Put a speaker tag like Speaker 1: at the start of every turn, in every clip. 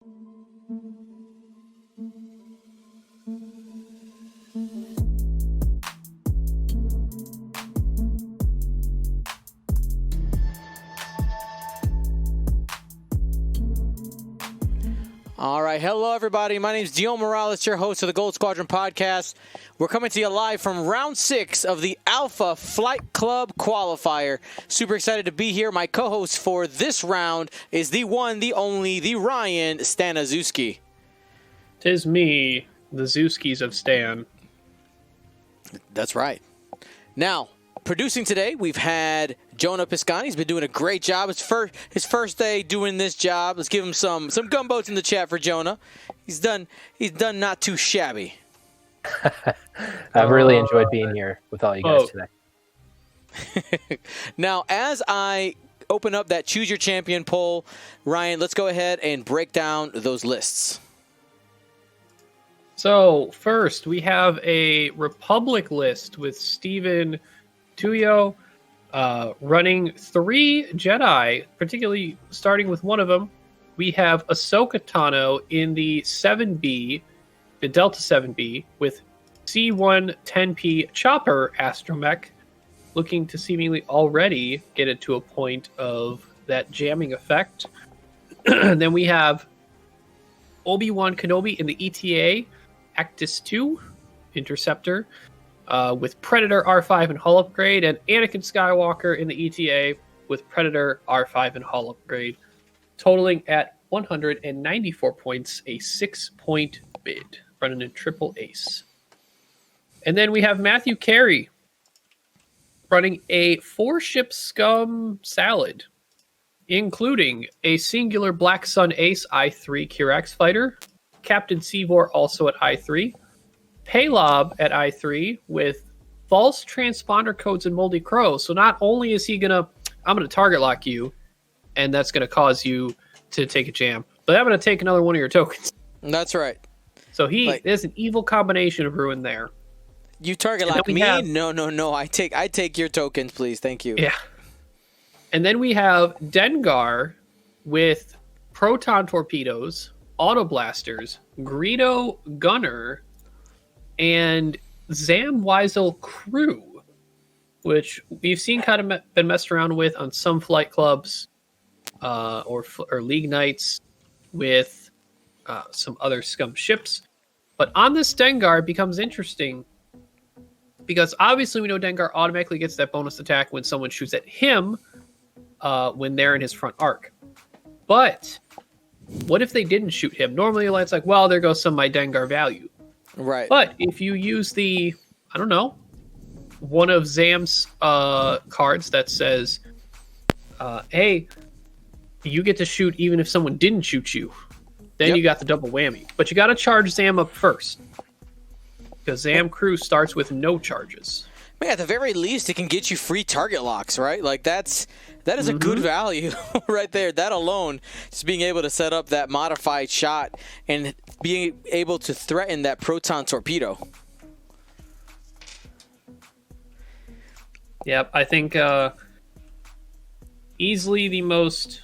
Speaker 1: All right. Hello, everybody. My name is Dion Morales, your host of the Gold Squadron podcast. We're coming to you live from round 6 of the Alpha Flight Club Qualifier. Super excited to be here. My co-host for this round is the one, the only, the Ryan Stanazuski.
Speaker 2: Tis me, the Zewskis of Stan.
Speaker 1: That's right. Now, producing today, we've had Jonah Piscani. He's been doing a great job. His first day doing this job. Let's give him some gumboats in the chat for Jonah. He's done not too shabby.
Speaker 3: I've really enjoyed being here with all you guys today.
Speaker 1: Now, as I open up that Choose Your Champion poll, Ryan, let's go ahead and break down those lists.
Speaker 2: So, first, we have a Republic list with Steven Cutillo running 3 Jedi, particularly starting with one of them. We have Ahsoka Tano in the 7B, the Delta 7B, with C-110P Chopper Astromech, looking to seemingly already get it to a point of that jamming effect. Then we have Obi-Wan Kenobi in the ETA Actus 2 Interceptor, with Predator R5 and hull upgrade, and Anakin Skywalker in the ETA with Predator R5 and hull upgrade, totaling at 194 points, a 6-point bid, running in triple ace. And then we have Matthew Cary running a 4-ship scum salad, including a singular Black Sun Ace I3 Kirax fighter, Captain Seavor also at I3, Paylob at I3 with false transponder codes and Moldy Crow. So not only is he I'm gonna target lock you, and that's gonna cause you to take a jam, but I'm gonna take another one of your tokens.
Speaker 1: That's right.
Speaker 2: So there's an evil combination of ruin there.
Speaker 1: You target lock me? No. I take your tokens, please. Thank you.
Speaker 2: Yeah. And then we have Dengar with proton torpedoes, auto blasters, Greedo gunner, and Zam Weisel crew, which we've seen kind of been messed around with on some flight clubs or league nights with some other scum ships. But on this Dengar, it becomes interesting because obviously we know Dengar automatically gets that bonus attack when someone shoots at him when they're in his front arc. But what if they didn't shoot him? Normally it's like, well, there goes some of my Dengar value.
Speaker 1: Right.
Speaker 2: But if you use one of Zam's cards that says, hey, you get to shoot even if someone didn't shoot you, then you got the double whammy. But you got to charge Zam up first, because Zam crew starts with no charges.
Speaker 1: Man, at the very least, it can get you free target locks, right? Like that is a good value right there. That alone, just being able to set up that modified shot and being able to threaten that proton torpedo.
Speaker 2: Yep, I think easily the most.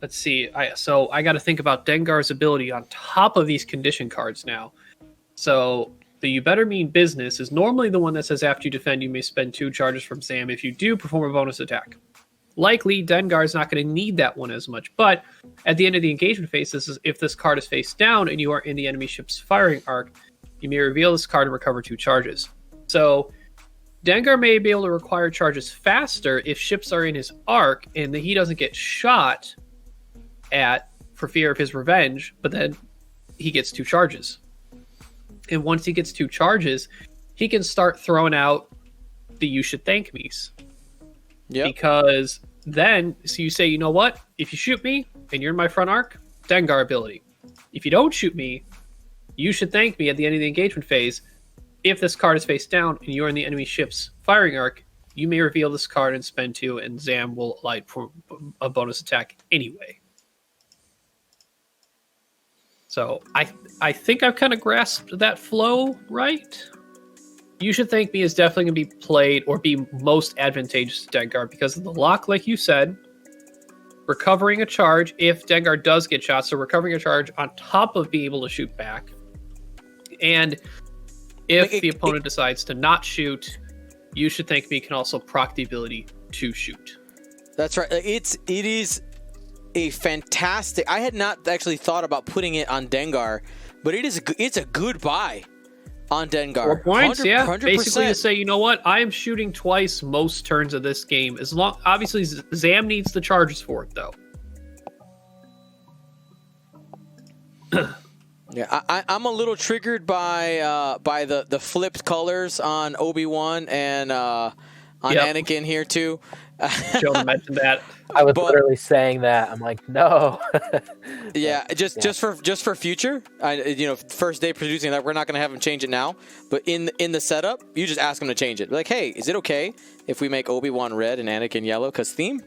Speaker 2: Let's see. I got to think about Dengar's ability on top of these condition cards now. So the You Better Mean Business is normally the one that says after you defend, you may spend 2 charges from Zam if you do perform a bonus attack. Likely, Dengar is not going to need that one as much, but at the end of the engagement phase, if this card is face down and you are in the enemy ship's firing arc, you may reveal this card and recover 2 charges. So Dengar may be able to require charges faster if ships are in his arc and he doesn't get shot at for fear of his revenge, but then he gets 2 charges. And once he gets 2 charges, he can start throwing out the you should thank me's.
Speaker 1: Yep.
Speaker 2: Because then, so you say, you know what? If you shoot me and you're in my front arc, Dengar ability. If you don't shoot me, you should thank me at the end of the engagement phase. If this card is face down and you're in the enemy ship's firing arc, you may reveal this card and spend 2, and Zam will light for a bonus attack anyway. So I think I've kind of grasped that flow right. You should thank me is definitely going to be played or be most advantageous to Dengar because of the lock, like you said. recovering a charge if Dengar does get shot. So recovering a charge on top of being able to shoot back. And if the opponent decides to not shoot, You Should Thank Me can also proc the ability to shoot.
Speaker 1: That's right. It is a fantastic. I had not actually thought about putting it on Dengar, but it's a good buy on Dengar.
Speaker 2: 4 points,
Speaker 1: 100%.
Speaker 2: Basically to say, you know what, I am shooting twice most turns of this game. Obviously Zam needs the charges for it though.
Speaker 1: Yeah, I'm a little triggered by the flipped colors on Obi-Wan and on Anakin here too.
Speaker 2: Joe mentioned that.
Speaker 3: I was literally saying that. I'm like, no.
Speaker 1: Yeah, just for future. First day producing that, we're not gonna have him change it now. But in the setup, you just ask him to change it. Like, hey, is it okay if we make Obi-Wan red and Anakin yellow because theme?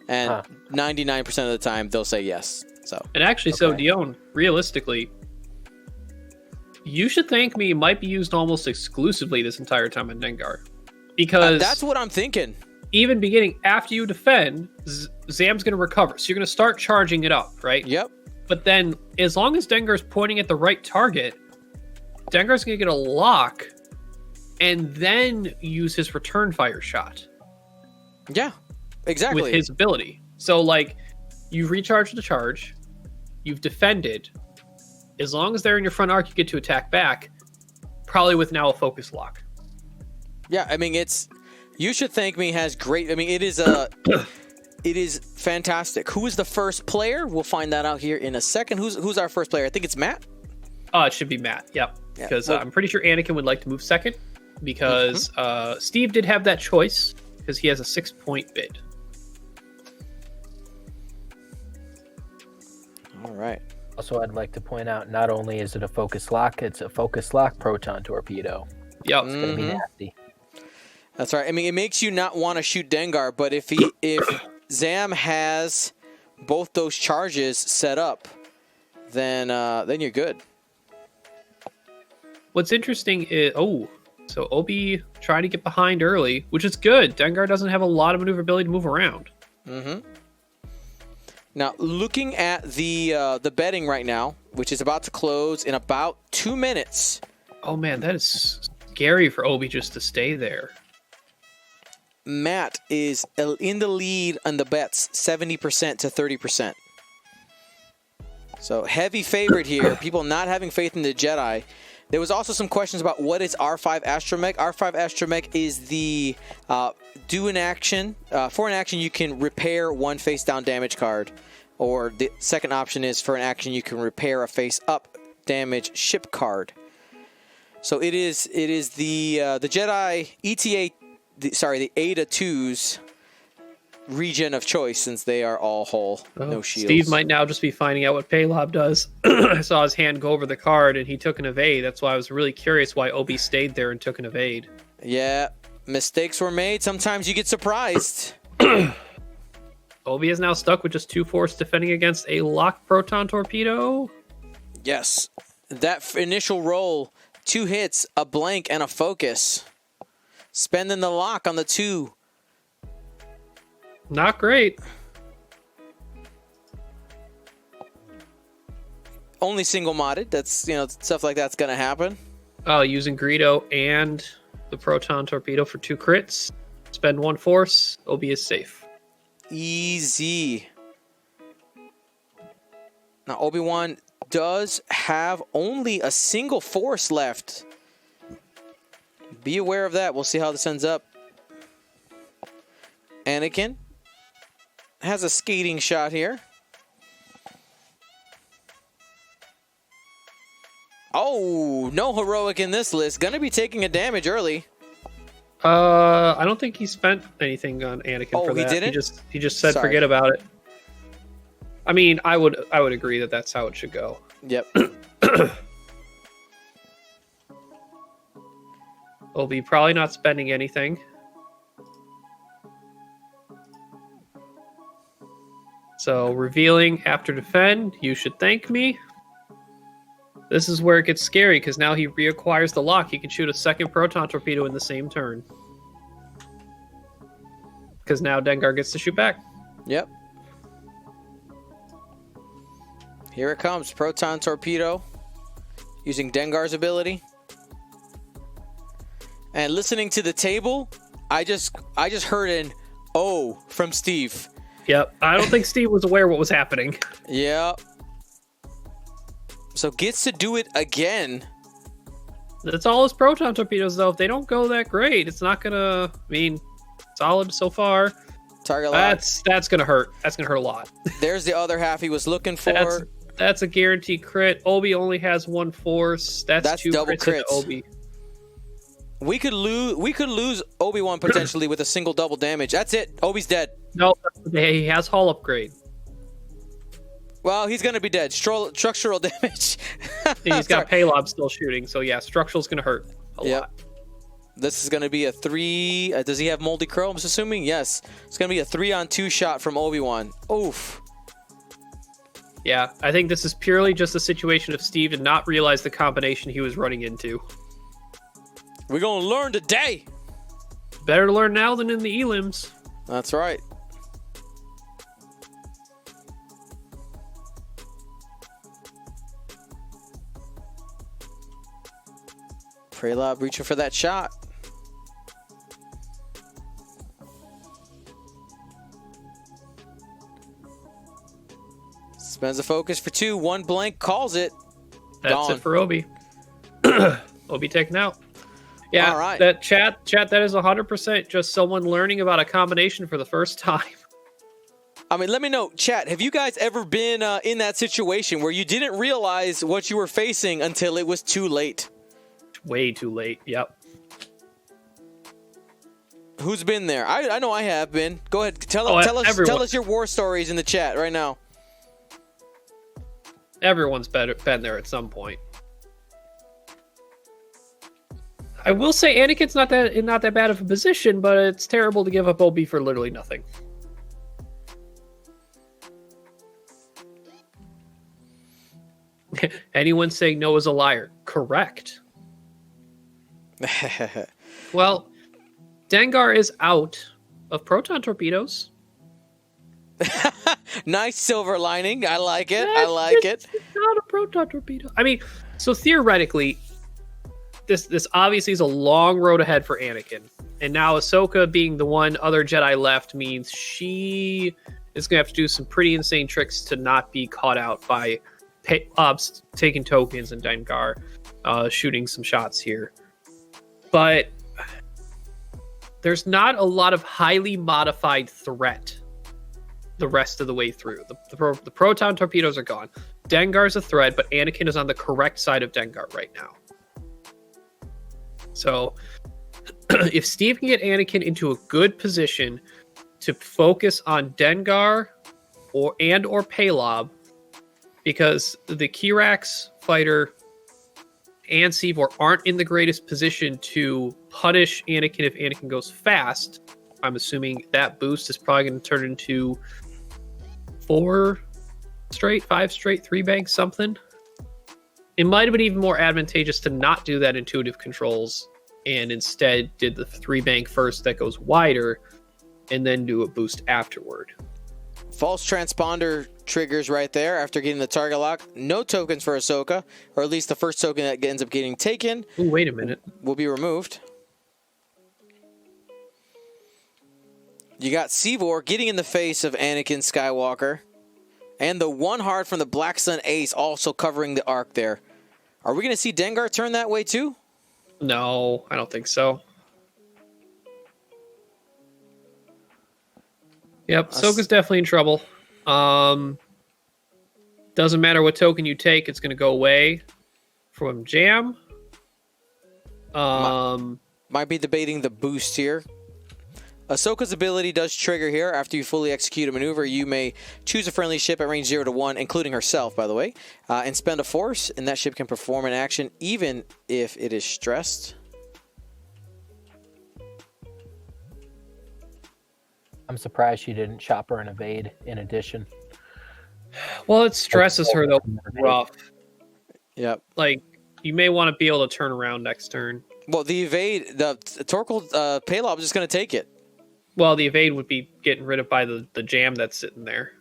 Speaker 1: And 99% of the time they'll say yes. So
Speaker 2: and actually, so Dion, realistically, You Should Thank Me might be used almost exclusively this entire time in Dengar, because
Speaker 1: that's what I'm thinking.
Speaker 2: Even beginning after you defend, Zam's going to recover. So you're going to start charging it up, right?
Speaker 1: Yep.
Speaker 2: But then as long as Dengar's pointing at the right target, Dengar's going to get a lock and then use his return fire shot.
Speaker 1: Yeah, exactly.
Speaker 2: With his ability. So, like, you've recharged the charge, you've defended. As long as they're in your front arc, you get to attack back, probably with now a focus lock.
Speaker 1: Yeah, I mean, You Should Thank Me has great. I mean, it is fantastic. Who is the first player? We'll find that out here in a second. Who's our first player? I think it's Matt.
Speaker 2: It should be Matt. Yep. Because I'm pretty sure Anakin would like to move second, because Steve did have that choice because he has a 6-point bid.
Speaker 1: All right.
Speaker 3: Also, I'd like to point out, not only is it a focus lock, it's a focus lock proton torpedo.
Speaker 2: Yep.
Speaker 3: It's going to be nasty.
Speaker 1: That's right. I mean, it makes you not want to shoot Dengar, but if Zam has both those charges set up, then you're good.
Speaker 2: What's interesting is so Obi trying to get behind early, which is good. Dengar doesn't have a lot of maneuverability to move around.
Speaker 1: Mm-hmm. Now, looking at the betting right now, which is about to close in about 2 minutes.
Speaker 2: Oh man, that is scary for Obi just to stay there.
Speaker 1: Matt is in the lead on the bets, 70% to 30%. So heavy favorite here. People not having faith in the Jedi. There was also some questions about what is R5 Astromech. R5 Astromech is the for an action you can repair one face down damage card, or the second option is for an action you can repair a face up damage ship card. So it is the Jedi ETA. The Eta 2's region of choice, since they are all whole, no shields.
Speaker 2: Steve might now just be finding out what Paylob does. I saw his hand go over the card and he took an evade. That's why I was really curious why Obi stayed there and took an evade.
Speaker 1: Yeah, mistakes were made. Sometimes you get surprised.
Speaker 2: Obi is now stuck with just 2 force defending against a locked proton torpedo.
Speaker 1: Yes, that initial roll, 2 hits, a blank, and a focus. Spending the lock on the 2.
Speaker 2: Not great.
Speaker 1: Only single modded. That's, stuff like that's going to happen.
Speaker 2: Using Greedo and the proton torpedo for 2 crits. Spend 1 force. Obi is safe.
Speaker 1: Easy. Now, Obi-Wan does have only a single force left. Be aware of that. We'll see how this ends up. Anakin has a skating shot here. Oh, no heroic in this list. Gonna be taking a damage early.
Speaker 2: I don't think he spent anything on Anakin for that.
Speaker 1: He didn't?
Speaker 2: He just said
Speaker 1: Sorry.
Speaker 2: forget about it. I mean, I would agree that that's how it should go.
Speaker 1: Yep.
Speaker 2: Obi probably not spending anything. So revealing after defend, You Should Thank Me. This is where it gets scary because now he reacquires the lock. He can shoot a second proton torpedo in the same turn. Because now Dengar gets to shoot back.
Speaker 1: Yep. Here it comes. Proton Torpedo. Using Dengar's ability. And listening to the table, I just heard an "oh" from Steve.
Speaker 2: Yep. I don't think Steve was aware what was happening.
Speaker 1: Yep. So gets to do it again.
Speaker 2: That's all his proton torpedoes, though. If they don't go that great, it's not gonna. I mean, solid so far.
Speaker 1: Target lock.
Speaker 2: That's gonna hurt. That's gonna hurt a lot.
Speaker 1: There's the other half he was looking for.
Speaker 2: That's a guaranteed crit. Obi only has 1 force. That's 2
Speaker 1: double
Speaker 2: crits into
Speaker 1: crits.
Speaker 2: Obi.
Speaker 1: We could lose Obi-Wan potentially with a single double damage. That's it. Obi's dead.
Speaker 2: No, he has hull upgrade.
Speaker 1: Well, he's gonna be dead. Structural damage.
Speaker 2: He's got Paylob still shooting, so yeah, structural's gonna hurt a lot.
Speaker 1: This is gonna be a 3. Does he have Moldy Crow? I'm assuming yes. It's gonna be a 3-on-2 shot from Obi-Wan. Oof.
Speaker 2: Yeah, I think this is purely just a situation of Steve did not realize the combination he was running into.
Speaker 1: We're gonna learn today.
Speaker 2: Better to learn now than in the elims.
Speaker 1: That's right. Prelob reaching for that shot. Spends the focus for 2. 1 blank, calls it.
Speaker 2: That's
Speaker 1: Gone.
Speaker 2: it for Obi. Obi taken out. Yeah,
Speaker 1: All right.
Speaker 2: that chat, that is 100% just someone learning about a combination for the first time.
Speaker 1: I mean, let me know, chat, have you guys ever been in that situation where you didn't realize what you were facing until it was too late?
Speaker 2: Way too late, yep.
Speaker 1: Who's been there? I know I have been. Go ahead, tell us your war stories in the chat right now.
Speaker 2: Everyone's been there at some point. I will say Anakin's not that bad of a position, but it's terrible to give up Obi for literally nothing. Anyone saying no is a liar. Correct. Well, Dengar is out of proton torpedoes.
Speaker 1: Nice silver lining. I like it. I like it.
Speaker 2: It's not a proton torpedo. I mean, so theoretically, this obviously is a long road ahead for Anakin. And now Ahsoka being the one other Jedi left means she is going to have to do some pretty insane tricks to not be caught out by taking tokens and Dengar shooting some shots here. But there's not a lot of highly modified threat the rest of the way through. The proton torpedoes are gone. Dengar's a threat, but Anakin is on the correct side of Dengar right now. So if Steve can get Anakin into a good position to focus on Dengar or Paylob, because the Kirax fighter and Seevor aren't in the greatest position to punish Anakin if Anakin goes fast. I'm assuming that boost is probably going to turn into 5 straight, 3 banks, something. It might have been even more advantageous to not do that intuitive controls and instead did the 3 bank first that goes wider and then do a boost afterward.
Speaker 1: False transponder triggers right there after getting the target lock. No tokens for Ahsoka, or at least the first token that ends up getting taken.
Speaker 2: Ooh, wait a minute.
Speaker 1: Will be removed. You got Seevor getting in the face of Anakin Skywalker. And the 1 heart from the Black Sun Ace also covering the arc there. Are we going to see Dengar turn that way too?
Speaker 2: No, I don't think so. Yep, Ahsoka's definitely in trouble. Doesn't matter what token you take, it's going to go away from Jam.
Speaker 1: Might be debating the boost here. Ahsoka's ability does trigger here. After you fully execute a maneuver, you may choose a friendly ship at range 0 to 1, including herself, by the way, and spend a force, and that ship can perform an action even if it is stressed.
Speaker 3: I'm surprised she didn't chopper and evade in addition.
Speaker 2: Well, it stresses her, though. Rough.
Speaker 1: Yep.
Speaker 2: Like, you may want to be able to turn around next turn.
Speaker 1: Well, the evade, the Torkel Paylob is just going to take it.
Speaker 2: Well, the evade would be getting rid of by the jam that's sitting there.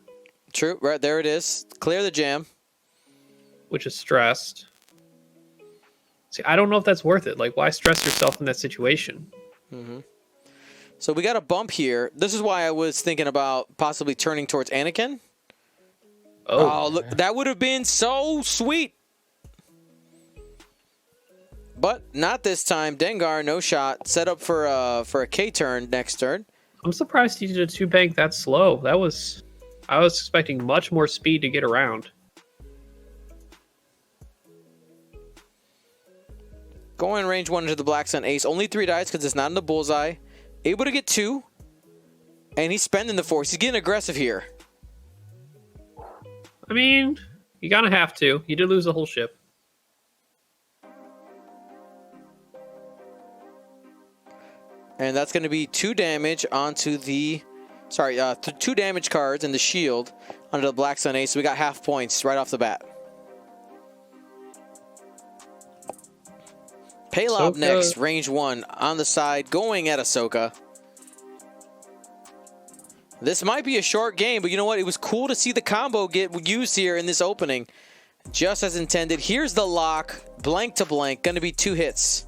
Speaker 1: True. Right, there it is. Clear the jam.
Speaker 2: which is stressed. See, I don't know if that's worth it. Like, why stress yourself in that situation?
Speaker 1: Mm-hmm. So we got a bump here. This is why I was thinking about possibly turning towards Anakin. Oh, look, that would have been so sweet. But not this time. Dengar, no shot. Set up for a K turn next turn.
Speaker 2: I'm surprised he did a 2-bank that slow. I was expecting much more speed to get around.
Speaker 1: Going range 1 into the Black Sun Ace. Only 3 dice because it's not in the bullseye. Able to get 2. And he's spending the force. He's getting aggressive here.
Speaker 2: I mean, you gotta have to. You did lose the whole ship.
Speaker 1: And that's going to be 2 damage onto the... Sorry, 2 damage cards in the shield onto the Black Sun Ace. So we got half points right off the bat. Paylob next, range 1 on the side, going at Ahsoka. This might be a short game, but you know what? It was cool to see the combo get used here in this opening. Just as intended. Here's the lock, blank to blank, going to be 2 hits.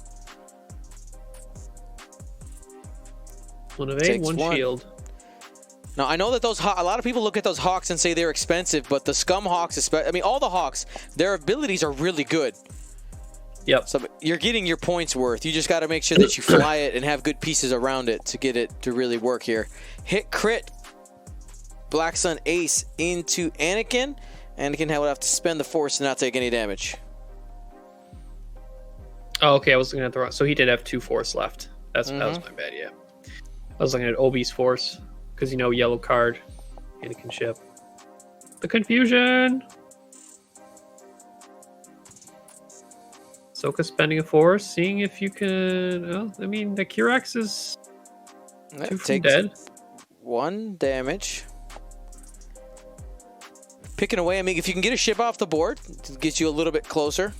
Speaker 2: 1 of 8, 1 shield.
Speaker 1: Now, I know that a lot of people look at those Hawks and say they're expensive, but the Scum Hawks, I mean, all the Hawks, their abilities are really good.
Speaker 2: Yep.
Speaker 1: So you're getting your points worth. You just got to make sure that you fly it and have good pieces around it to get it to really work here. Hit crit. Black Sun Ace into Anakin. Anakin would have to spend the force and not take any damage.
Speaker 2: Oh, okay. I was looking at the wrong. So he did have 2 force left. That was my bad. Yeah. I was looking at Obi's force because yellow card, Anakin ship. The confusion. Ahsoka spending a force, seeing if you can. Well, I mean, the Kirax is 2 from dead.
Speaker 1: 1 damage. Picking away. I mean, if you can get a ship off the board, it gets you a little bit closer.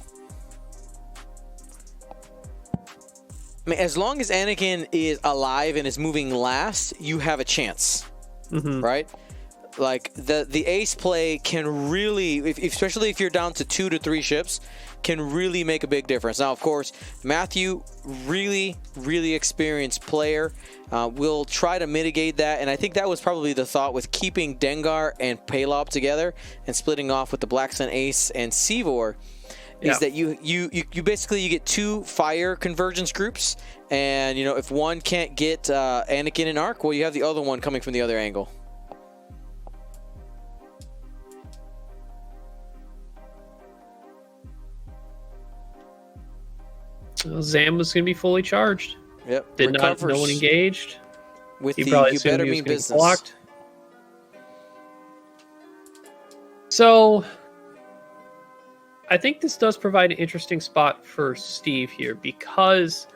Speaker 1: I mean, as long as Anakin is alive and is moving last, you have a chance, right? Like the ace play can really, especially if you're down to 2 to 3 ships, can really make a big difference. Now, of course, Matthew, really, really experienced player. We'll try to mitigate that, and I think that was probably the thought with keeping Dengar and Paylob together and splitting off with the Black Sun Ace and Seevor. Is that you basically get 2 fire convergence groups, and if one can't get Anakin and Arc, well, you have the other one coming from the other angle.
Speaker 2: Zam was going to be fully charged.
Speaker 1: Yep.
Speaker 2: Did not. No one engaged.
Speaker 1: With
Speaker 2: he
Speaker 1: the
Speaker 2: probably
Speaker 1: you better mean business.
Speaker 2: Blocked. So, I think this does provide an interesting spot for Steve here because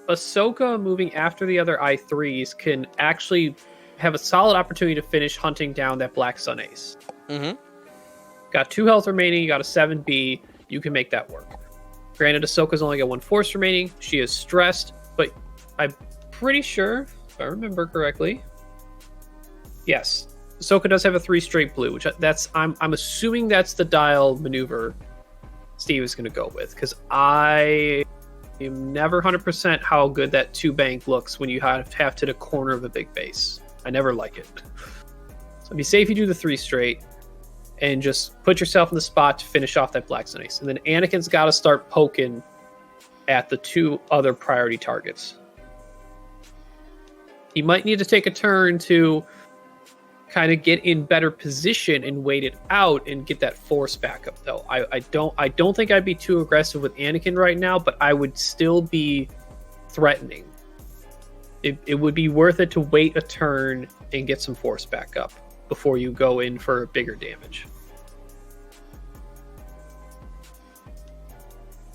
Speaker 2: Ahsoka moving after the other I3s can actually have a solid opportunity to finish hunting down that Black Sun Ace. Got 2 health remaining. You got a 7B. You can make that work. Granted, Ahsoka's only got 1 force remaining. She is stressed, but I'm pretty sure, if I remember correctly, yes, Ahsoka does have a 3 straight blue, which I'm assuming that's the dial maneuver Steve is going to go with, because I am never 100% how good that 2-bank looks when you have to the corner of a big base. I never like it. So be safe you do the 3 straight and just put yourself in the spot to finish off that Black Sun Ace. And then Anakin's got to start poking at the 2 other priority targets. He might need to take a turn to kind of get in better position and wait it out and get that force back up, though. I don't think I'd be too aggressive with Anakin right now, but I would still be threatening. It would be worth it to wait a turn and get some force back up before you go in for bigger damage.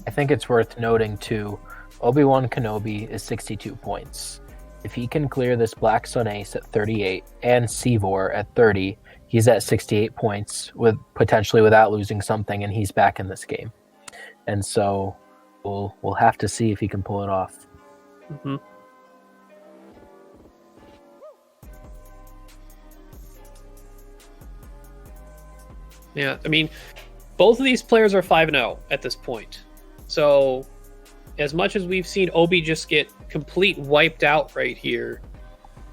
Speaker 3: I think it's worth noting too, Obi-Wan Kenobi is 62 points. If he can clear this Black Sun Ace at 38 and Seevor at 30, he's at 68 points with potentially without losing something, and he's back in this game. And so we'll have to see if he can pull it off.
Speaker 2: Yeah, I mean, both of these players are 5-0 at this point. So as much as we've seen Obi just get complete wiped out right here,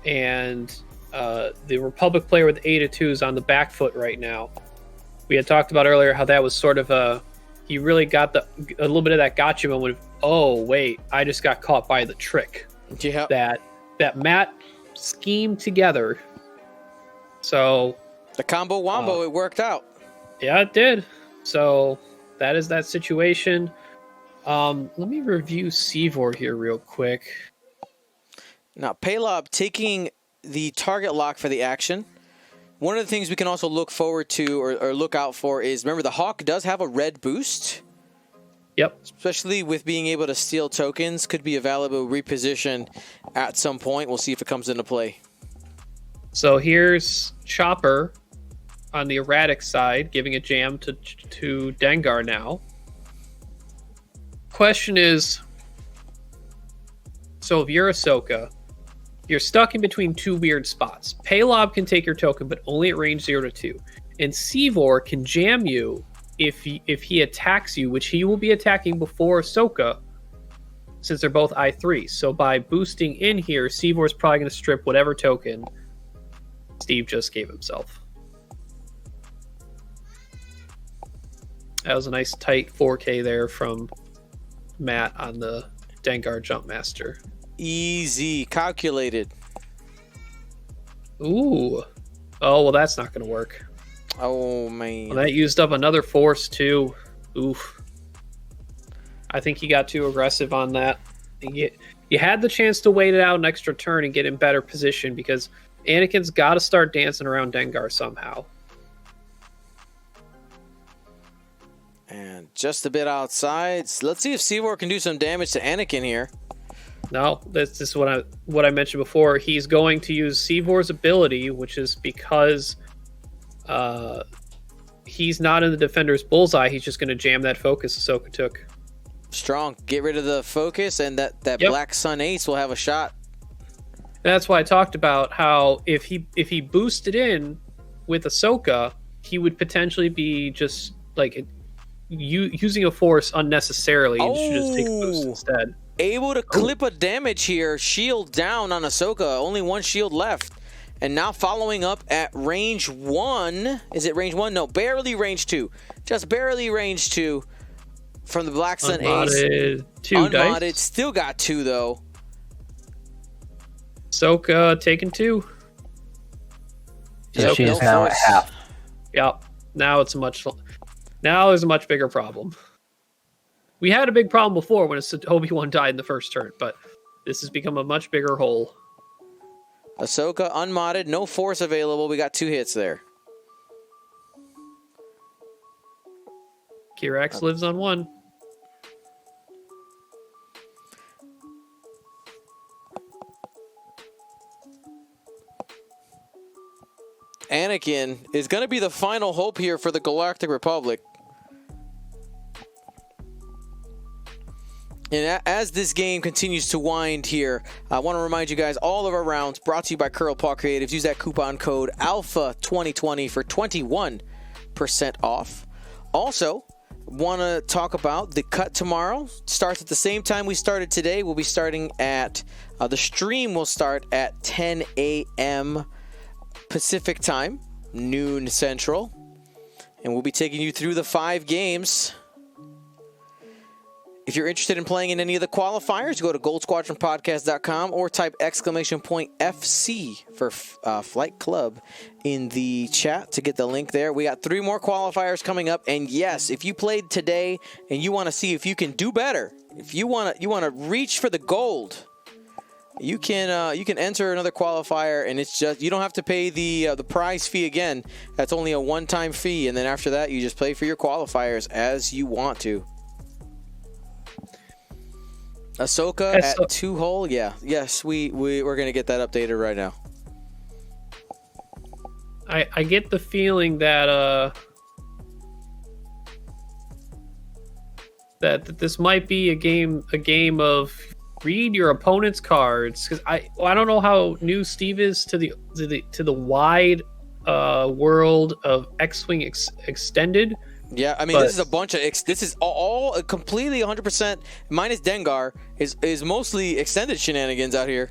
Speaker 2: and the Republic player with 8-2 is on the back foot right now. We had talked about earlier how that was sort of he really got a little bit of that gotcha moment of, oh wait, I just got caught by the trick.
Speaker 1: Yeah.
Speaker 2: That Matt schemed together. So
Speaker 1: The combo wombo, it worked out.
Speaker 2: yeah, it did. So that is that situation. Let me review Seevor here real quick.
Speaker 1: Now, Palob taking the target lock for the action. One of the things we can also look forward to or look out for is, remember, the Hawk does have a red boost.
Speaker 2: Yep.
Speaker 1: Especially with being able to steal tokens. Could be a valuable reposition at some point. We'll see if it comes into play.
Speaker 2: So here's Chopper on the erratic side, giving a jam to Dengar now. Question is, so if you're Ahsoka, you're stuck in between two weird spots. Palob can take your token, but only at range 0-2. And Seevor can jam you if he attacks you, which he will be attacking before Ahsoka, since they're both I3. So by boosting in here, Seevor is probably going to strip whatever token Steve just gave himself. That was a nice tight 4K there from Matt on the Dengar Jumpmaster.
Speaker 1: Easy. Calculated.
Speaker 2: Ooh. Oh, well, that's not going to work.
Speaker 1: Oh, man.
Speaker 2: Well, that used up another force, too. Oof. I think he got too aggressive on that. You had the chance to wait it out an extra turn and get in better position, because Anakin's got to start dancing around Dengar somehow.
Speaker 1: And just a bit outside. So let's see if Seevor can do some damage to Anakin here.
Speaker 2: No, this is what I mentioned before. He's going to use Seevor's ability, which is because he's not in the defender's bullseye. He's just going to jam that focus Ahsoka took.
Speaker 1: Strong. Get rid of the focus, and that
Speaker 2: Yep.
Speaker 1: Black Sun Ace will have a shot.
Speaker 2: And that's why I talked about how if he boosted in with Ahsoka, he would potentially be just like using a force unnecessarily and should just take a boost instead.
Speaker 1: Able to clip a damage here. Shield down on Ahsoka. Only one shield left. And now following up at range 1. Is it range 1? No, barely range 2. Just barely range 2 from the Black Sun Ace.
Speaker 2: 2
Speaker 1: Unmodded.
Speaker 2: dice.
Speaker 1: Still got 2, though.
Speaker 2: Ahsoka taking 2.
Speaker 3: So she is now at half.
Speaker 2: Yep. Now there's a much bigger problem. We had a big problem before when Obi-Wan died in the first turn, but this has become a much bigger hole.
Speaker 1: Ahsoka unmodded. No force available. We got 2 hits there.
Speaker 2: Kirax lives on 1.
Speaker 1: Anakin is going to be the final hope here for the Galactic Republic. And as this game continues to wind here, I want to remind you guys, all of our rounds brought to you by Curl Paw Creatives. Use that coupon code ALPHA2020 for 21% off. Also, want to talk about the cut tomorrow. Starts at the same time we started today. We'll be starting at, the stream will start at 10 a.m. Pacific time, noon Central. And we'll be taking you through the 5 games. If you're interested in playing in any of the qualifiers, go to goldsquadronpodcast.com or type !FC for Flight Club in the chat to get the link there. We got 3 more qualifiers coming up, and yes, if you played today and you want to see if you can do better, if you want to reach for the gold, you can enter another qualifier, and it's just, you don't have to pay the prize fee again. That's only a one-time fee, and then after that, you just play for your qualifiers as you want to. Ahsoka at 2-hole, yeah. Yes, we're going to get that updated right now.
Speaker 2: I get the feeling that that this might be a game of read your opponent's cards, because I don't know how new Steve is to the wide world of X-Wing Extended,
Speaker 1: Yeah, I mean, this is a bunch of this is all completely 100% minus Dengar is mostly extended shenanigans out here.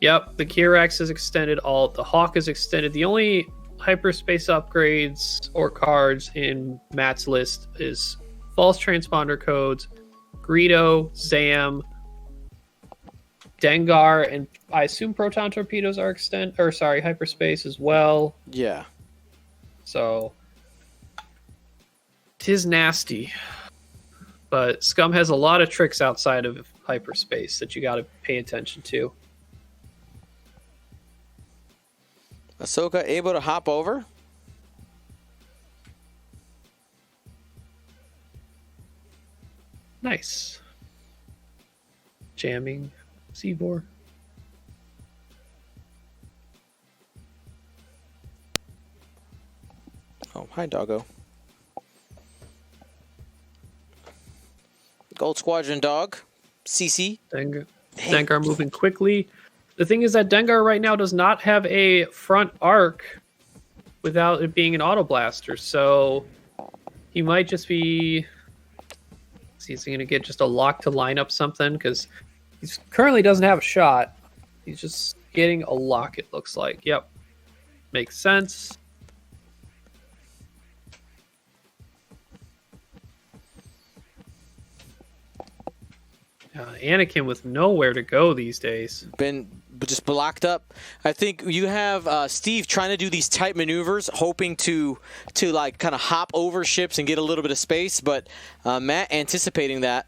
Speaker 2: Yep, the Kirax is extended. All the Hawk is extended. The only hyperspace upgrades or cards in Matt's list is false transponder codes, Greedo, Zam, Dengar, and I assume proton torpedoes are hyperspace as well.
Speaker 1: Yeah.
Speaker 2: So, 'tis nasty. But Scum has a lot of tricks outside of hyperspace that you got to pay attention to.
Speaker 1: Ahsoka able to hop over.
Speaker 2: Nice. Jamming Seabor.
Speaker 1: Oh, hi, doggo. Gold Squadron dog. CC.
Speaker 2: Dengar moving quickly. The thing is that Dengar right now does not have a front arc without it being an auto blaster, so he might just be. Is he going to get just a lock to line up something? Because he currently doesn't have a shot. He's just getting a lock, it looks like. Yep. Makes sense. Anakin with nowhere to go these days.
Speaker 1: Been just blocked up. I think you have Steve trying to do these tight maneuvers, hoping to like kind of hop over ships and get a little bit of space, but Matt anticipating that.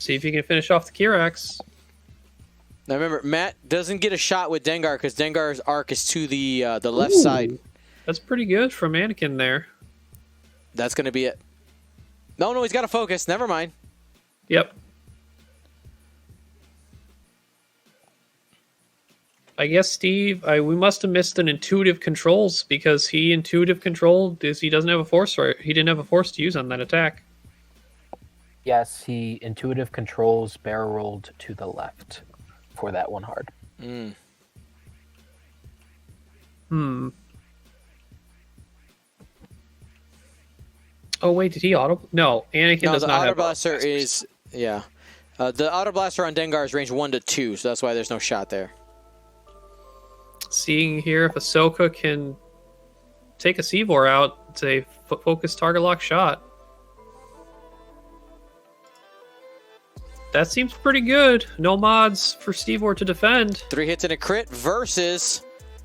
Speaker 2: See if you can finish off the Kirax.
Speaker 1: Now remember, Matt doesn't get a shot with Dengar because Dengar's arc is to the left side.
Speaker 2: That's pretty good from Anakin there.
Speaker 1: That's going to be it. No, he's got to focus. Never mind.
Speaker 2: Yep. I guess, Steve, we must have missed an intuitive controls because he intuitive controlled he doesn't have a force he didn't have a force to use on that attack.
Speaker 3: Yes, he intuitive controls barrel rolled to the left for that one hard.
Speaker 2: Oh wait, did he auto? No, Anakin does
Speaker 1: the
Speaker 2: not
Speaker 1: auto
Speaker 2: have
Speaker 1: blaster is the auto blaster on Dengar is range 1 to 2, so that's why there's no shot there.
Speaker 2: Seeing here if Ahsoka can take a Seavor out, it's a focused target lock shot. That seems pretty good. No mods for Seavor to defend.
Speaker 1: 3 hits and a crit versus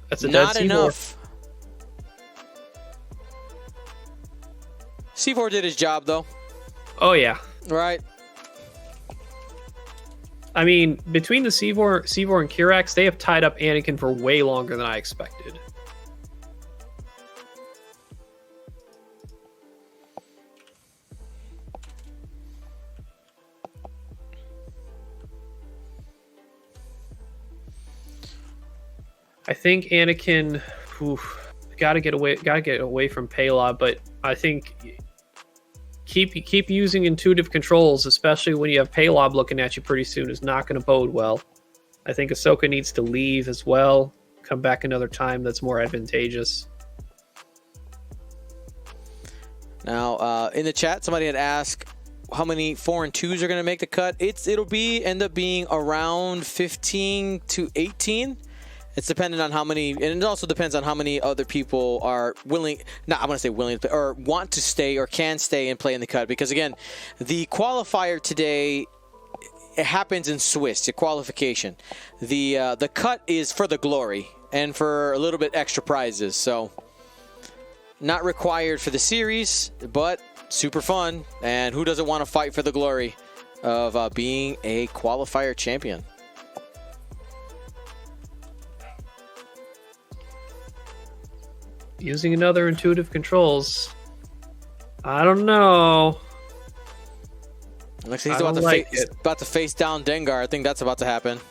Speaker 2: That's a
Speaker 1: not
Speaker 2: dead
Speaker 1: enough. C4 did his job though.
Speaker 2: Oh yeah.
Speaker 1: Right.
Speaker 2: I mean, between the Seavor and Kirax, they have tied up Anakin for way longer than I expected. I think Anakin gotta get away from Paylob, but I think keep using intuitive controls, especially when you have Paylob looking at you pretty soon, is not going to bode well. I think Ahsoka needs to leave as well, come back another time that's more advantageous.
Speaker 1: Now, in the chat, somebody had asked how many 4 and 2s are going to make the cut. It'll end up being around 15 to 18. It's dependent on how many, and it also depends on how many other people are willing, not I want to say willing, or want to stay or can stay and play in the cut. Because again, the qualifier today, it happens in Swiss, the qualification. The cut is for the glory and for a little bit extra prizes. So not required for the series, but super fun. And who doesn't want to fight for the glory of being a qualifier champion?
Speaker 2: Using another intuitive controls. I don't know.
Speaker 1: Looks like he's about to face down Dengar. I think that's about to happen.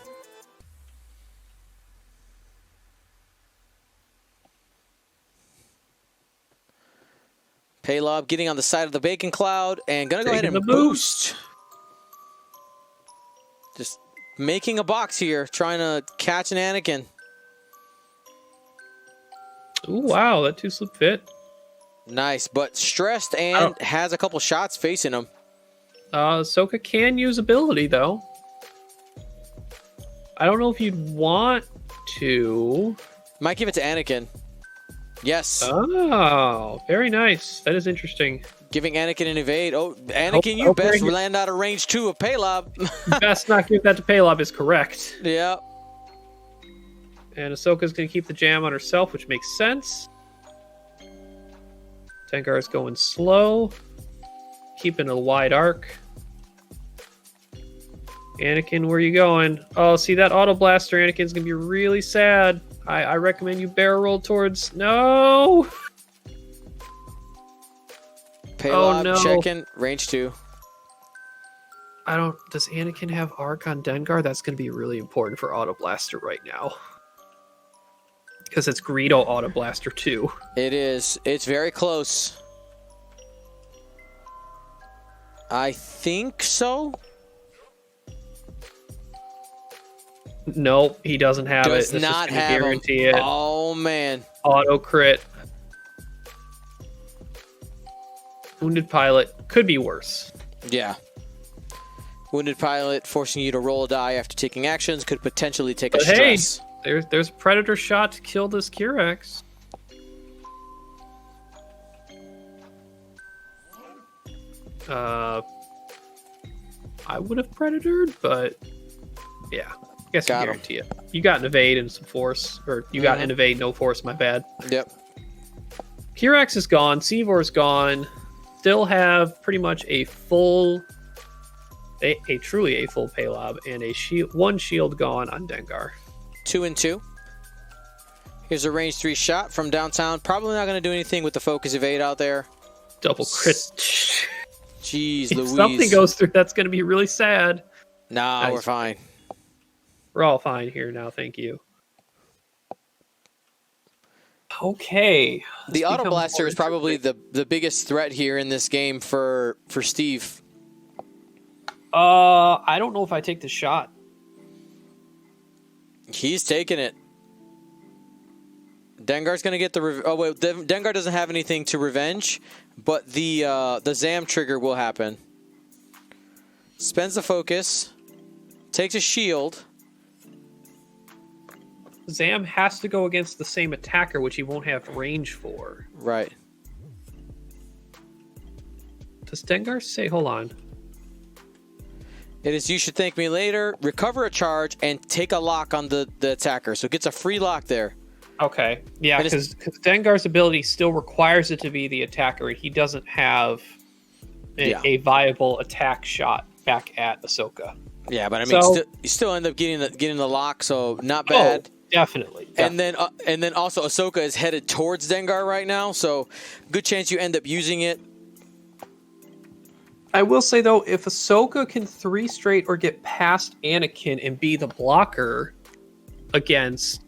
Speaker 1: Paylob getting on the side of the bacon cloud and gonna go ahead and boost. Just making a box here, trying to catch an Anakin.
Speaker 2: Ooh, wow, that 2-slip fit.
Speaker 1: Nice, but stressed and has a couple shots facing him.
Speaker 2: Ahsoka can use ability, though. I don't know if you'd want to.
Speaker 1: Might give it to Anakin. Yes.
Speaker 2: Oh, very nice. That is interesting.
Speaker 1: Giving Anakin an evade. Oh, Anakin, you best land out of range 2 of Paylob.
Speaker 2: Best not give that to Paylob is correct.
Speaker 1: Yeah.
Speaker 2: And Ahsoka's going to keep the jam on herself, which makes sense. Dengar is going slow, keeping a wide arc. Anakin, where are you going? Oh, see that auto blaster, Anakin's going to be really sad. I recommend you barrel roll towards... No!
Speaker 1: Paylob,
Speaker 2: Oh, no.
Speaker 1: checking, range 2.
Speaker 2: Does Anakin have arc on Dengar? That's going to be really important for auto blaster right now. Because it's Greedo auto blaster too.
Speaker 1: It is. It's very close. I think so.
Speaker 2: No, he doesn't have it.
Speaker 1: Does
Speaker 2: This
Speaker 1: not
Speaker 2: is gonna
Speaker 1: have
Speaker 2: guarantee
Speaker 1: him.
Speaker 2: it.
Speaker 1: Oh, man.
Speaker 2: Auto crit. Wounded pilot could be worse.
Speaker 1: Yeah. Wounded pilot forcing you to roll a die after taking actions could potentially take a
Speaker 2: But hey,
Speaker 1: stress.
Speaker 2: there's a predator shot to kill this Kirax. I would have predatored, but yeah, I guess I guarantee it. You got an evade and some force, or you got an evade, no force. My bad.
Speaker 1: Yep.
Speaker 2: Kirax is gone. Seavor's gone. Still have pretty much a full, a truly a full Paylob and a shield, one shield gone on Dengar.
Speaker 1: 2 and 2. Here's a range 3 shot from downtown. Probably not going to do anything with the focus evade out there.
Speaker 2: Double crit.
Speaker 1: Jeez,
Speaker 2: If
Speaker 1: Louise.
Speaker 2: something goes through, that's going to be really sad.
Speaker 1: Nah,
Speaker 2: Nice.
Speaker 1: we're fine.
Speaker 2: We're all fine here now, thank you. Okay.
Speaker 1: The auto blaster is probably the biggest threat here in this game for Steve.
Speaker 2: I don't know if I take the shot.
Speaker 1: He's taking it. Dengar's going to get the... Oh, wait. Dengar doesn't have anything to revenge, but the Zam trigger will happen. Spends the focus. Takes a shield.
Speaker 2: Zam has to go against the same attacker, which he won't have range for.
Speaker 1: Right.
Speaker 2: Does Dengar say... Hold on.
Speaker 1: It is you should thank me later. Recover a charge and take a lock on the attacker. So it gets a free lock there.
Speaker 2: Okay. Yeah, because Dengar's ability still requires it to be the attacker. He doesn't have a viable attack shot back at Ahsoka.
Speaker 1: Yeah, but I mean, you still end up getting the lock, so not bad.
Speaker 2: Oh, definitely.
Speaker 1: And then also Ahsoka is headed towards Dengar right now, so good chance you end up using it.
Speaker 2: I will say though, if Ahsoka can 3 straight or get past Anakin and be the blocker against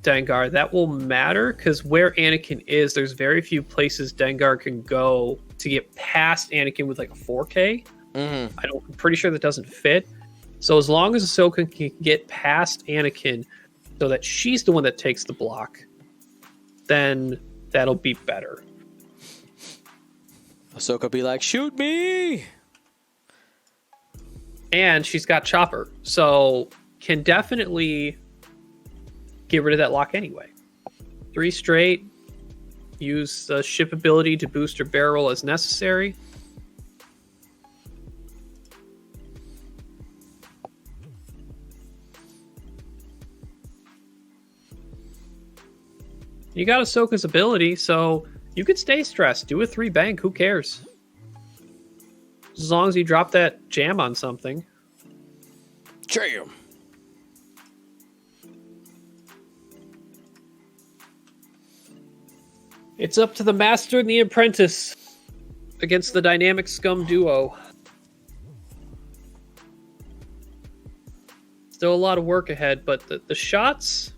Speaker 2: Dengar, that will matter, because where Anakin is, there's very few places Dengar can go to get past Anakin with like a 4K.
Speaker 1: Mm-hmm.
Speaker 2: I'm pretty sure that doesn't fit. So as long as Ahsoka can get past Anakin so that she's the one that takes the block, then that'll be better.
Speaker 1: Ahsoka be like, shoot me!
Speaker 2: And she's got Chopper, so can definitely get rid of that lock anyway. 3 straight. Use the ship ability to boost her barrel as necessary. You got Ahsoka's ability, so you could stay stressed. Do a 3 bank. Who cares? As long as you drop that jam on something.
Speaker 1: Jam!
Speaker 2: It's up to the Master and the Apprentice against the Dynamic Scum duo. Still a lot of work ahead, but the shots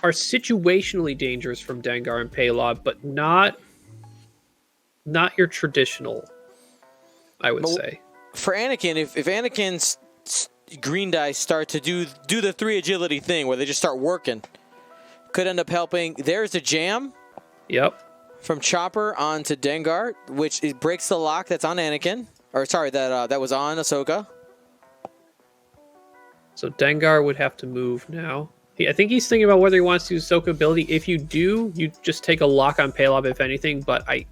Speaker 2: are situationally dangerous from Dengar and Paylob, but not your traditional, I would say.
Speaker 1: For Anakin, if Anakin's green dice start to do the 3 agility thing where they just start working, could end up helping. There's a jam.
Speaker 2: Yep.
Speaker 1: From Chopper onto Dengar, which breaks the lock that's on Anakin. Or sorry, that was on Ahsoka.
Speaker 2: So Dengar would have to move now. I think he's thinking about whether he wants to use Ahsoka ability. If you do, you just take a lock on Paylob, if anything. But I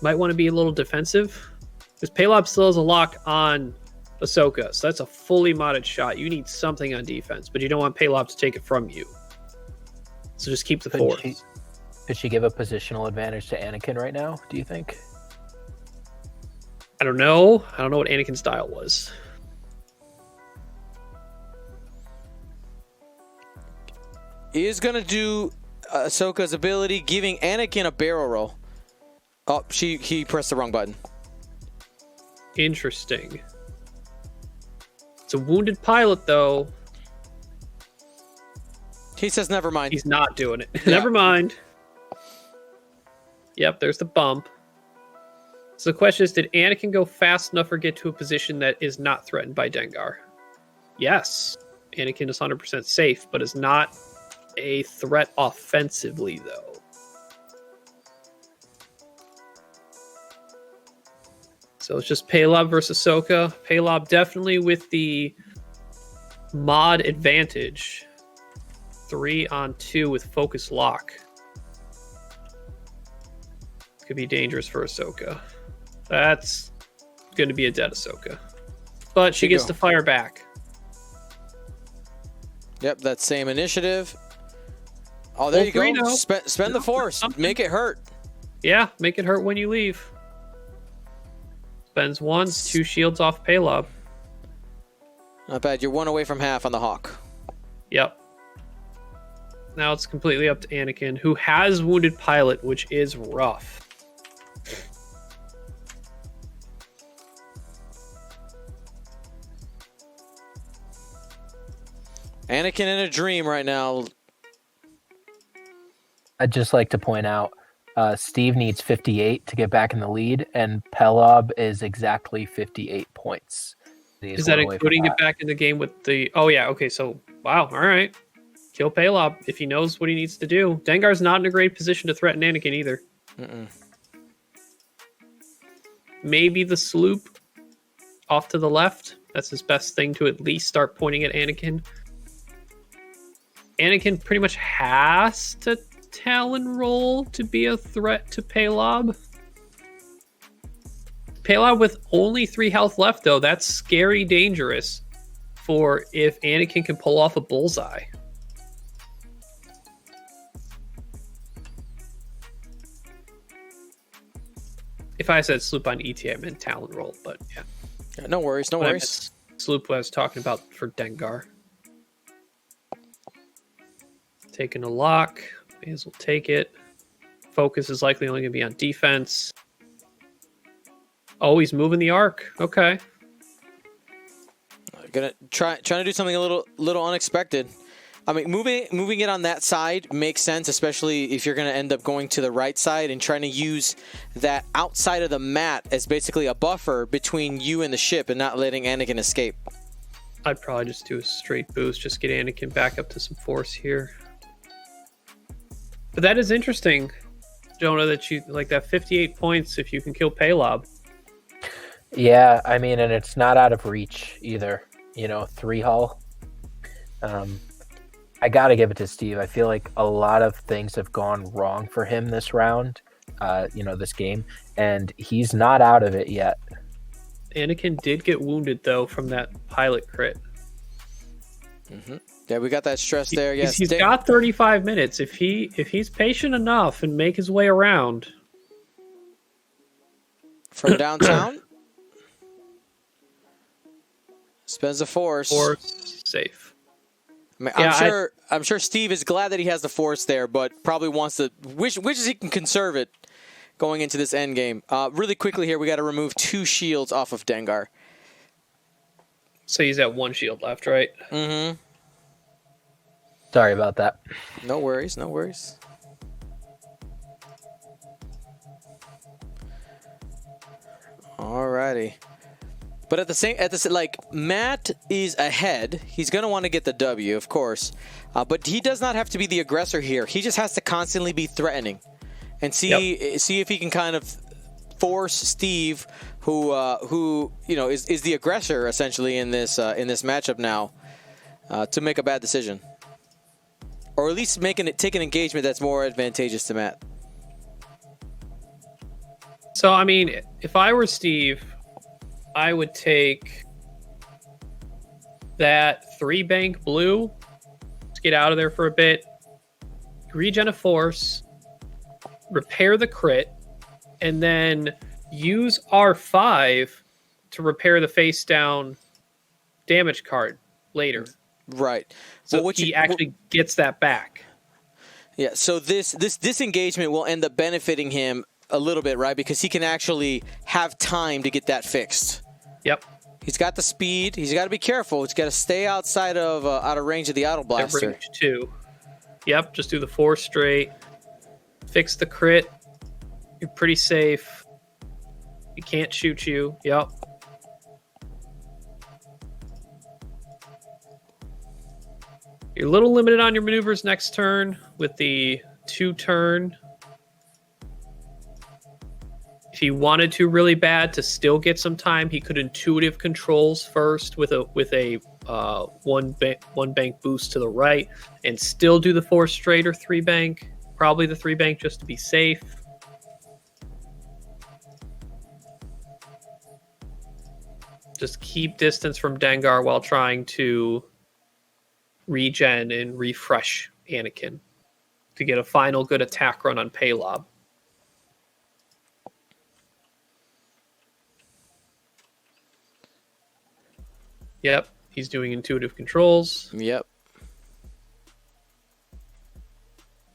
Speaker 2: might want to be a little defensive. Because Paylob still has a lock on Ahsoka. So that's a fully modded shot. You need something on defense. But you don't want Paylob to take it from you. So just keep the force.
Speaker 3: Could she give a positional advantage to Anakin right now, do you think?
Speaker 2: I don't know. I don't know what Anakin's style was.
Speaker 1: He is going to do Ahsoka's ability, giving Anakin a barrel roll. Oh, he pressed the wrong button.
Speaker 2: Interesting. It's a wounded pilot, though.
Speaker 1: He says never mind.
Speaker 2: He's not doing it.
Speaker 1: Yeah.
Speaker 2: Never mind. Yep, there's the bump. So the question is, did Anakin go fast enough or get to a position that is not threatened by Dengar? Yes. Anakin is 100% safe, but is not a threat offensively, though. So it's just Paylob versus Ahsoka. Paylob definitely with the mod advantage. 3-on-2 with focus lock. Could be dangerous for Ahsoka. That's going to be a dead Ahsoka. But she gets to fire back.
Speaker 1: Yep, that same initiative. Oh, there you go. Spend the force. Make it hurt.
Speaker 2: Yeah, make it hurt when you leave. Spends 2 shields off Paylob.
Speaker 1: Not bad. You're 1 away from half on the Hawk.
Speaker 2: Yep. Now it's completely up to Anakin, who has wounded pilot, which is rough.
Speaker 1: Anakin in a dream right now.
Speaker 3: I'd just like to point out, Steve needs 58 to get back in the lead, and Pelob is exactly 58 points.
Speaker 2: Is that including it back in the game with the... Oh, yeah, okay, so... Wow, all right. Kill Paylob if he knows what he needs to do. Dengar's not in a great position to threaten Anakin either. Maybe the sloop off to the left. That's his best thing to at least start pointing at Anakin. Anakin pretty much has to Talon roll to be a threat to Paylob. Paylob with only 3 health left, though. That's scary dangerous for if Anakin can pull off a bullseye. If I said sloop on ET, I meant Talon roll, but yeah.
Speaker 1: No worries, no worries.
Speaker 2: Sloop, what I was talking about for Dengar. Taking a lock. May as well take it. Focus is likely only going to be on defense. Oh, he's moving the arc. Okay.
Speaker 1: Gonna trying to do something a little unexpected. I mean, moving it on that side makes sense, especially if you're going to end up going to the right side and trying to use that outside of the mat as basically a buffer between you and the ship and not letting Anakin escape.
Speaker 2: I'd probably just do a straight boost, just get Anakin back up to some force here. But that is interesting, Jonah, that you like that 58 points if you can kill Paylob.
Speaker 3: Yeah, I mean, and it's not out of reach either. 3 hull. I got to give it to Steve. I feel like a lot of things have gone wrong for him this round, this game, and he's not out of it yet.
Speaker 2: Anakin did get wounded, though, from that pilot crit.
Speaker 1: Mm-hmm. Yeah, we got that stress there. Yes,
Speaker 2: he's got 35 minutes. If he's patient enough and make his way around.
Speaker 1: From downtown? Spends the force.
Speaker 2: Force safe.
Speaker 1: I mean, I'm sure Steve is glad that he has the force there, but probably wants to wishes he can conserve it going into this end game. Really quickly here, we got to remove 2 shields off of Dengar.
Speaker 2: So he's at 1 shield left, right?
Speaker 1: Mm-hmm.
Speaker 3: Sorry about that.
Speaker 1: No worries, no worries. Alrighty. But like Matt is ahead. He's going to want to get the W, of course. But he does not have to be the aggressor here. He just has to constantly be threatening and see if he can kind of force Steve, who is the aggressor essentially in this matchup now, to make a bad decision, or at least take an engagement that's more advantageous to Matt.
Speaker 2: So I mean, if I were Steve, I would take that 3-bank blue. Let's get out of there for a bit. Regen a force, repair the crit, and then use R5 to repair the face down damage card later.
Speaker 1: Right.
Speaker 2: So he actually gets that back.
Speaker 1: Yeah. So this disengagement will end up benefiting him a little bit, right? Because he can actually have time to get that fixed.
Speaker 2: Yep.
Speaker 1: He's got the speed. He's got to be careful. He's got to stay out of range of the auto blaster.
Speaker 2: Range 2. Yep. Just do the 4 straight. Fix the crit. You're pretty safe. He can't shoot you. Yep. You're a little limited on your maneuvers next turn with the 2-turn. If he wanted to really bad to still get some time, he could intuitive controls first with a one bank boost to the right, and still do the 4 straight or 3 bank. Probably the 3 bank just to be safe. Just keep distance from Dengar while trying to regen and refresh Anakin to get a final good attack run on Paylob. Yep, he's doing intuitive controls.
Speaker 1: Yep.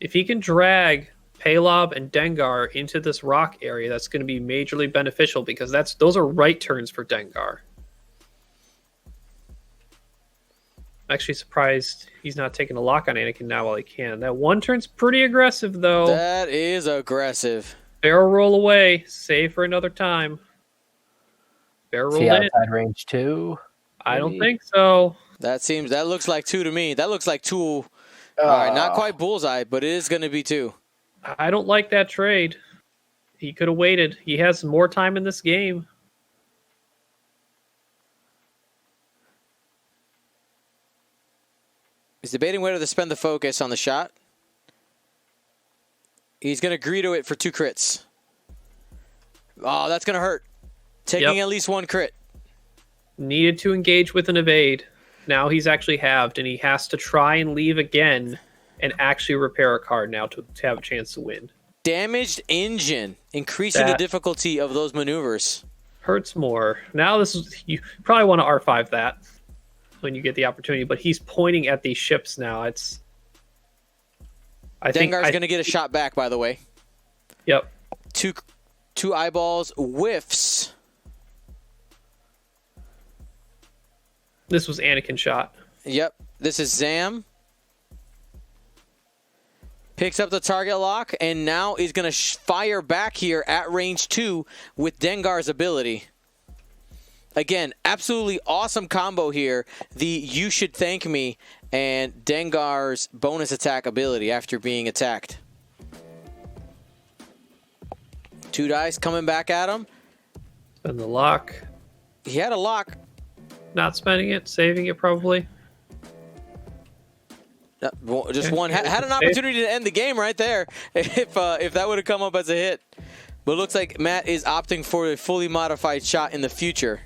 Speaker 2: If he can drag Paylob and Dengar into this rock area, that's going to be majorly beneficial because those are right turns for Dengar. I'm actually surprised he's not taking a lock on Anakin now while he can. That 1 turn's pretty aggressive, though.
Speaker 1: That is aggressive.
Speaker 2: Barrel roll away. Save for another time. Barrel roll in.
Speaker 3: Outside range 2?
Speaker 2: I don't think so.
Speaker 1: That looks like 2 to me. That looks like 2. All right, not quite bullseye, but it is going to be 2.
Speaker 2: I don't like that trade. He could have waited. He has more time in this game.
Speaker 1: He's debating whether to spend the focus on the shot. He's going to Greedo it for 2 crits. Oh, that's going to hurt. Taking at least 1 crit.
Speaker 2: Needed to engage with an evade. Now he's actually halved, and he has to try and leave again and actually repair a card now to have a chance to win.
Speaker 1: Damaged engine, increasing the difficulty of those maneuvers.
Speaker 2: Hurts more. Now you probably want to R5 that when you get the opportunity, but he's pointing at these ships now.
Speaker 1: Dengar's going to get a shot back, by the way.
Speaker 2: Yep.
Speaker 1: Two eyeballs, whiffs.
Speaker 2: This was Anakin shot.
Speaker 1: Yep. This is Zam. Picks up the target lock, and now is going to fire back here at range 2 with Dengar's ability. Again, absolutely awesome combo here. The You Should Thank Me and Dengar's bonus attack ability after being attacked. 2 dice coming back at him.
Speaker 2: Spend the lock.
Speaker 1: He had a lock.
Speaker 2: Not spending it, saving it probably.
Speaker 1: Just one. Had an opportunity to end the game right there if that would have come up as a hit. But it looks like Matt is opting for a fully modified shot in the future.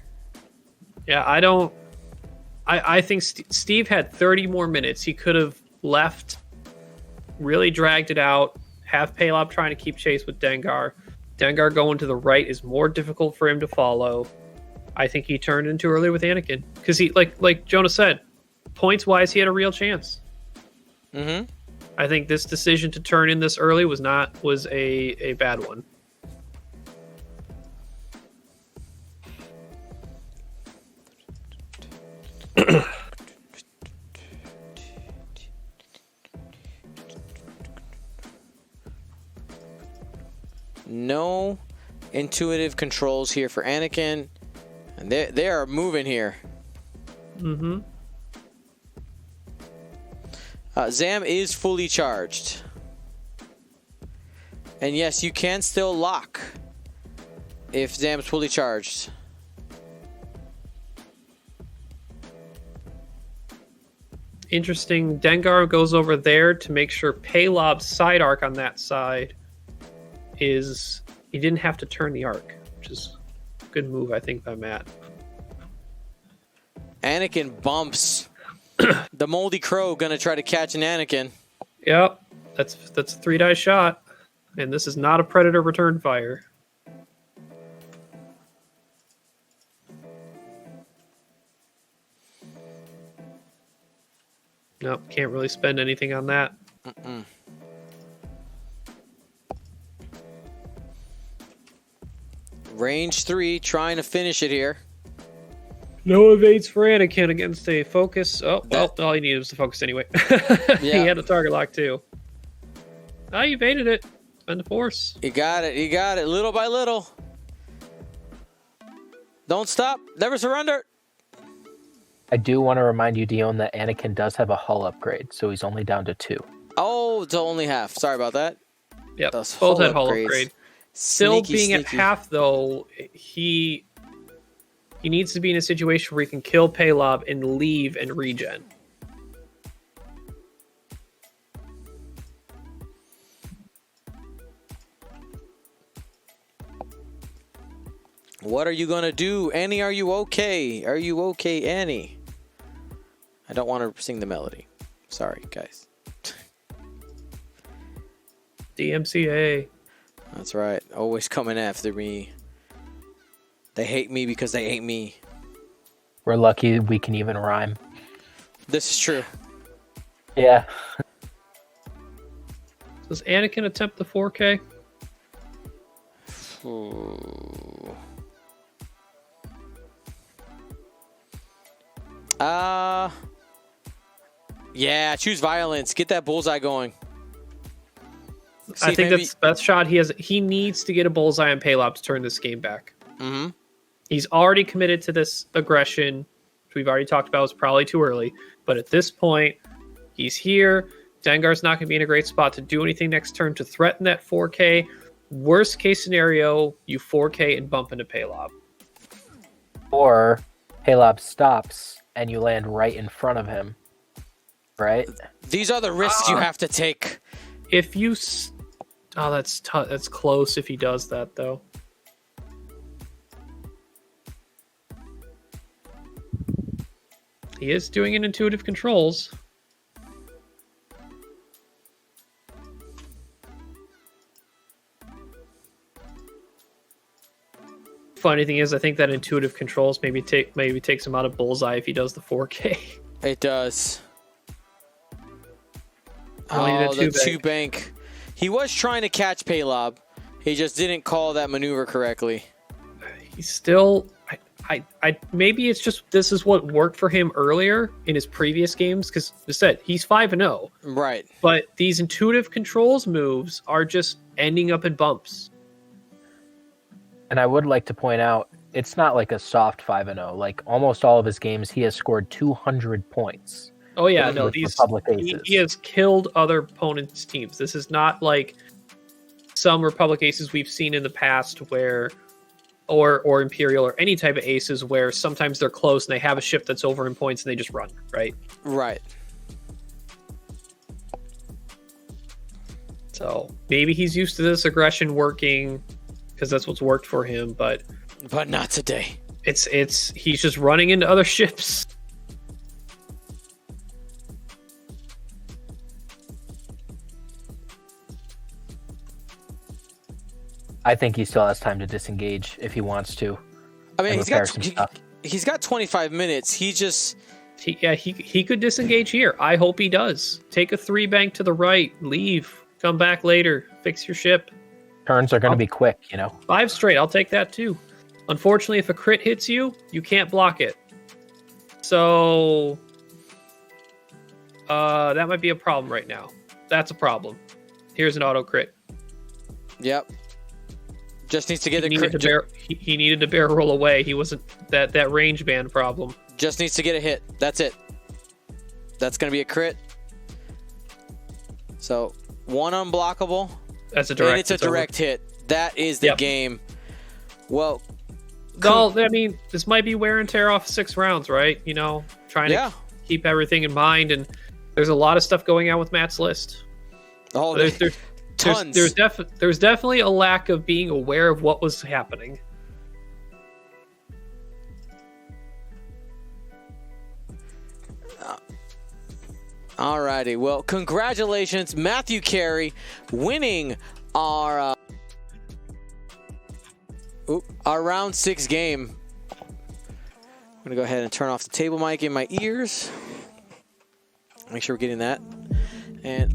Speaker 2: Yeah, I think Steve had 30 more minutes. He could have left, really dragged it out, have Paylob trying to keep chase with Dengar. Dengar going to the right is more difficult for him to follow. I think he turned in too early with Anakin. Because he, like Jonah said, points-wise, he had a real chance.
Speaker 1: Mm-hmm.
Speaker 2: I think this decision to turn in this early was a bad one.
Speaker 1: No intuitive controls here for Anakin. And they are moving here.
Speaker 2: Mm-hmm.
Speaker 1: Zam is fully charged. And yes, you can still lock if Zam's fully charged.
Speaker 2: Interesting. Dengar goes over there to make sure Palob's side arc on that side is... He didn't have to turn the arc, which is a good move, I think, by Matt.
Speaker 1: Anakin bumps. The Moldy Crow gonna try to catch an Anakin.
Speaker 2: Yep. That's a 3-die shot. And this is not a Predator return fire. Nope, can't really spend anything on that.
Speaker 1: Mm-mm. Range 3, trying to finish it here.
Speaker 2: No evades for Anakin against a focus. Oh, well, all he needed was the focus anyway. He had a target lock too. Ah, you evaded it. Spend the force.
Speaker 1: You got it, little by little. Don't stop, never surrender.
Speaker 3: I do want to remind you, Dion, that Anakin does have a hull upgrade, so he's only down to 2.
Speaker 1: Oh, it's only half. Sorry about that.
Speaker 2: Yep,
Speaker 1: Those
Speaker 2: both
Speaker 1: hull
Speaker 2: had hull
Speaker 1: upgrades.
Speaker 2: upgrade. Still
Speaker 1: Sneaky,
Speaker 2: being at
Speaker 1: sneaky.
Speaker 2: half, though, he needs to be in a situation where he can kill Palob and leave and regen.
Speaker 1: What are you gonna do? Annie, are you okay? Are you okay, Annie? I don't want to sing the melody. Sorry, guys.
Speaker 2: DMCA.
Speaker 1: That's right. Always coming after me. They hate me because they hate me.
Speaker 3: We're lucky we can even rhyme.
Speaker 1: This is true.
Speaker 3: Yeah.
Speaker 2: Does Anakin attempt the 4K?
Speaker 1: Ooh. Yeah, choose violence. Get that bullseye going. See
Speaker 2: I
Speaker 1: if
Speaker 2: think
Speaker 1: maybe-
Speaker 2: that's the best shot he has. He needs to get a bullseye on Palob to turn this game back.
Speaker 1: Mhm.
Speaker 2: He's already committed to this aggression, which we've already talked about was probably too early. But at this point, he's here. Dengar's not going to be in a great spot to do anything next turn to threaten that 4K. Worst case scenario, you 4K and bump into Palob.
Speaker 3: Or Palob stops and you land right in front of him. Right?
Speaker 1: These are the risks you have to take.
Speaker 2: If you... Oh, that's close if he does that, though. He is doing an intuitive controls. Funny thing is, I think that intuitive controls maybe takes him out of bullseye if he does the 4K.
Speaker 1: It does.
Speaker 2: Only the
Speaker 1: Oh, the
Speaker 2: two
Speaker 1: two bank. He was trying to catch Palob. He just didn't call that maneuver correctly.
Speaker 2: He's still... I maybe it's just this is what worked for him earlier in his previous games, because as I said, he's 5-0.
Speaker 1: Right.
Speaker 2: But these intuitive controls moves are just ending up in bumps.
Speaker 3: And I would like to point out, it's not like a soft 5-0. Like almost all of his games, he has scored 200 points.
Speaker 2: Oh yeah,
Speaker 3: With
Speaker 2: no,
Speaker 3: Republic aces.
Speaker 2: he has killed other opponents' teams. This is not like some Republic aces we've seen in the past where, or Imperial or any type of aces where sometimes they're close and they have a ship that's over in points and they just run, right?
Speaker 1: Right.
Speaker 2: So maybe he's used to this aggression working because that's what's worked for him, but
Speaker 1: not today.
Speaker 2: it's he's just running into other ships.
Speaker 3: I think he still has time to disengage if he wants to.
Speaker 1: I mean,
Speaker 3: and
Speaker 1: he's
Speaker 3: repair
Speaker 1: got
Speaker 3: some stuff.
Speaker 1: he's got 25 minutes. He just
Speaker 2: He could disengage here. I hope he does. Take a 3 bank to the right, leave, come back later, fix your ship.
Speaker 3: Turns are going to be quick, you know.
Speaker 2: 5 straight, I'll take that too. Unfortunately, if a crit hits you, you can't block it. So that might be a problem right now. That's a problem. Here's an auto crit.
Speaker 1: Yep. Just needs to get
Speaker 2: he needed to barrel roll away. He wasn't that range band problem.
Speaker 1: Just needs to get a hit. That's it. That's going to be a crit. So 1 unblockable.
Speaker 2: That's a direct.
Speaker 1: And it's a direct hit. That is the game. Well,
Speaker 2: I mean, this might be wear and tear off 6 rounds, right? You know, trying to keep everything in mind, and there's a lot of stuff going on with Matt's list.
Speaker 1: Oh, tons.
Speaker 2: There's definitely a lack of being aware of what was happening.
Speaker 1: Alrighty, well, congratulations, Matthew Cary, winning our round 6 game. I'm gonna go ahead and turn off the table mic in my ears. Make sure we're getting that. And